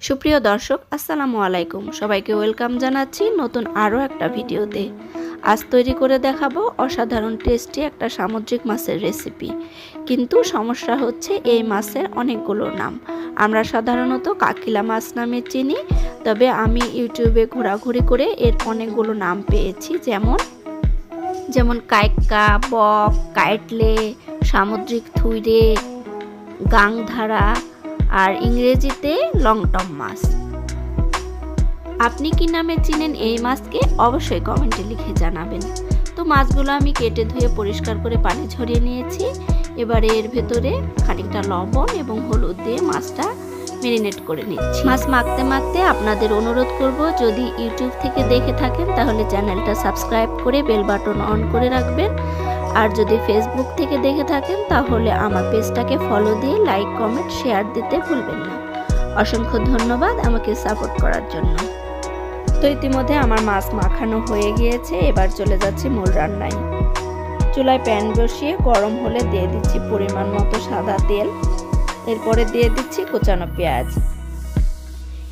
সুপ্রিয় দর্শক আসসালামু আলাইকুম, সবাইকে ওয়েলকাম জানাচ্ছি নতুন আরও একটা ভিডিওতে। আজ তৈরি করে দেখাবো অসাধারণ টেস্টি একটা সামুদ্রিক মাছের রেসিপি। কিন্তু সমস্যা হচ্ছে এই মাছের অনেকগুলো নাম। আমরা সাধারণত কাকিলা মাছ নামে চিনি, তবে আমি ইউটিউবে ঘোরাঘুরি করে এর অনেকগুলো নাম পেয়েছি, যেমন কাইকা, বক, কাইটলে, সামুদ্রিক থুইরে, গাংধারা আর ইংরেজিতে লংটম মাছ। আপনি কি নামে চিনেন এই মাছকে অবশ্যই কমেন্টে লিখে জানাবেন। তো মাছগুলো আমি কেটে ধুয়ে পরিষ্কার করে পানি ঝরিয়ে নিয়েছি। এবারে এর ভেতরে খানিকটা লবণ এবং হলুদ দিয়ে মাছটা ম্যারিনেট করে নিচ্ছি। মাছ মাখতে মাখতে আপনাদের অনুরোধ করব, যদি ইউটিউব থেকে দেখে থাকেন তাহলে চ্যানেলটা সাবস্ক্রাইব করে বেল বাটন অন করে রাখবেন। আর যদি ফেসবুক থেকে দেখে থাকেন তাহলে আমার পেজটাকে ফলো দিয়ে লাইক, কমেন্ট, শেয়ার দিতে ভুলবেন না। অসংখ্য ধন্যবাদ আমাকে সাপোর্ট করার জন্য। তো ইতিমধ্যে আমার মাছ মাখানো হয়ে গিয়েছে, এবার চলে যাচ্ছি মূল রান্নায়। চুলায় প্যান বসিয়ে গরম হলে দিয়ে দিচ্ছি পরিমাণ মতো সাদা তেল। এরপরে দিয়ে দিচ্ছি কোচানো পেঁয়াজ।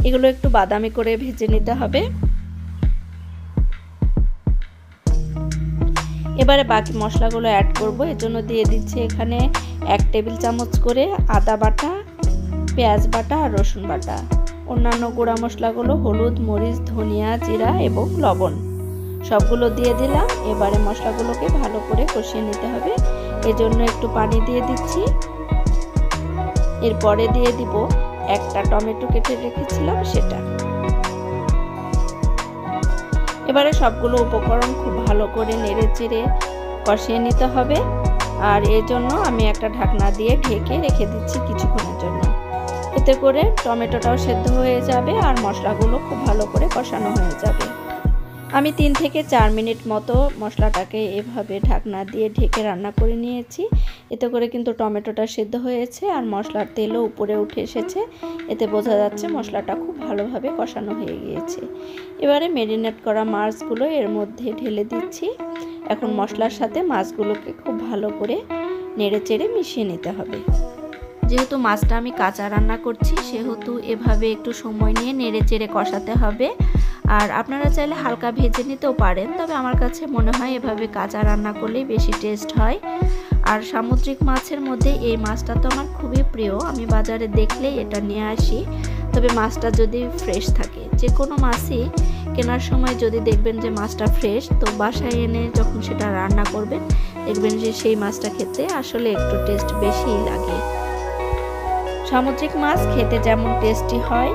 এগুলো একটু বাদামি করে ভেজে নিতে হবে। এবারে বাকি মশলাগুলো অ্যাড করব। এর জন্য দিয়ে দিচ্ছি এখানে 1 টেবিল চামচ করে আদা বাটা, পেঁয়াজ বাটা আর রসুন বাটা। অন্যান্য গুঁড়া মশলাগুলো হলুদ, মরিচ, ধনিয়া, জিরা এবং লবণ সবগুলো দিয়ে দিলাম। এবারে মশলাগুলোকে ভালো করে কষিয়ে নিতে হবে, এজন্য একটু পানি দিয়ে দিচ্ছি। এরপরে দিয়ে দিব একটা টমেটো কেটে রেখেছিলাম সেটা। এবারে সবগুলো উপকরণ খুব ভালো করে নেড়ে চেড়ে কষিয়ে নিতে হবে। আর এর জন্য আমি একটা ঢাকনা দিয়ে ঢেকে রেখে দিচ্ছি কিছুক্ষণের জন্য। এতে করে টমেটোটাও সেদ্ধ হয়ে যাবে আর মশলাগুলো খুব ভালো করে কষানো হয়ে যাবে। আমি 3 থেকে 4 মিনিট মতো মশলাটাকে এভাবে ঢাকনা দিয়ে ঢেকে রান্না করে নিয়েছি। এতে করে কিন্তু টমেটোটা সেদ্ধ হয়েছে আর মশলার তেলও উপরে উঠে এসেছে। এতে বোঝা যাচ্ছে মশলাটা খুব ভালোভাবে কষানো হয়ে গিয়েছে। এবারে ম্যারিনেট করা মাছগুলো এর মধ্যে ঢেলে দিচ্ছি। এখন মশলার সাথে মাছগুলোকে খুব ভালো করে নেড়ে চেড়ে মিশিয়ে নিতে হবে। যেহেতু মাছটা আমি কাঁচা রান্না করছি, সেহেতু এভাবে একটু সময় নিয়ে নেড়ে চেড়ে কষাতে হবে। আর আপনারা চাইলে হালকা ভেজে নিতেও পারেন, তবে আমার কাছে মনে হয় এভাবে কাঁচা রান্না করলেই বেশি টেস্ট হয়। আর সামুদ্রিক মাছের মধ্যে এই মাছটা তো আমার খুবই প্রিয়, আমি বাজারে দেখলেই এটা নিয়ে আসি। তবে মাছটা যদি ফ্রেশ থাকে, যে কোনো মাছই কেনার সময় যদি দেখবেন যে মাছটা ফ্রেশ, তো বাসায় এনে যখন সেটা রান্না করবেন দেখবেন যে সেই মাছটা খেতে আসলে একটু টেস্ট বেশিই লাগে। সামুদ্রিক মাছ খেতে যেমন টেস্টি হয়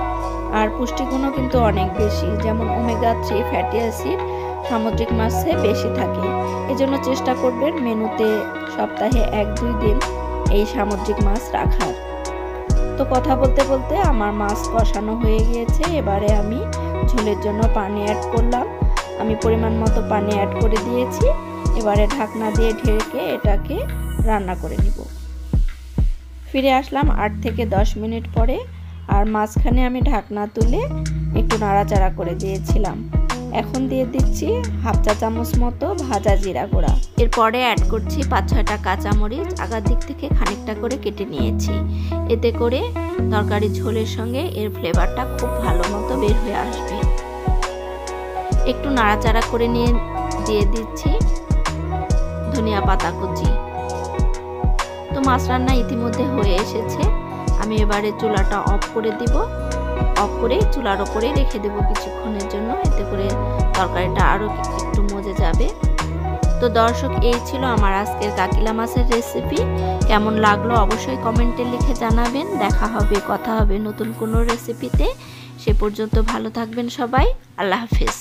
আর পুষ্টিগুণও কিন্তু অনেক বেশি, যেমন ওমেগা 3 ফ্যাটি অ্যাসিড সামুদ্রিক মাছে বেশি থাকে। এজন্য চেষ্টা করবেন মেনুতে সপ্তাহে 1-2 দিন এই সামুদ্রিক মাছ রাখার। তো কথা বলতে বলতে আমার মাছ কষানো হয়ে গিয়েছে। এবারে আমি ঝোলের জন্য পানি অ্যাড করলাম। আমি পরিমাণ মতো পানি অ্যাড করে দিয়েছি। এবারে ঢাকনা দিয়ে ঢেকে এটাকে রান্না করে নিব। ফিরে আসলাম 8 থেকে 10 মিনিট পরে। আর মাঝখানে আমি ঢাকনা তুলে একটু নাড়াচাড়া করে দিয়েছিলাম। এখন দিয়ে দিচ্ছি 1/2 চা চামচ মতো ভাজা জিরা গুঁড়া। এরপরে অ্যাড করছি 5-6টা কাঁচামরিচ আগার দিক থেকে খানিকটা করে কেটে নিয়েছি। এতে করে তরকারি ঝোলের সঙ্গে এর ফ্লেভারটা খুব ভালো মতো বের হয়ে আসবে। একটু নাড়াচাড়া করে নিয়ে দিয়ে দিচ্ছি ধনিয়া পাতা কুচি। তো মাছ রান্না ইতিমধ্যে হয়ে এসেছে। আমি এবারে চুলাটা অফ করে দিব। অফ করে চুলার ওপরে রেখে দেব কিছুক্ষণের জন্য, এতে করে তরকারিটা আরও একটু মজে যাবে। তো দর্শক, এই ছিল আমার আজকের কাকিলা মাছের রেসিপি। কেমন লাগলো অবশ্যই কমেন্টে লিখে জানাবেন। দেখা হবে, কথা হবে নতুন কোনো রেসিপিতে। সে পর্যন্ত ভালো থাকবেন সবাই। আল্লাহ হাফেজ।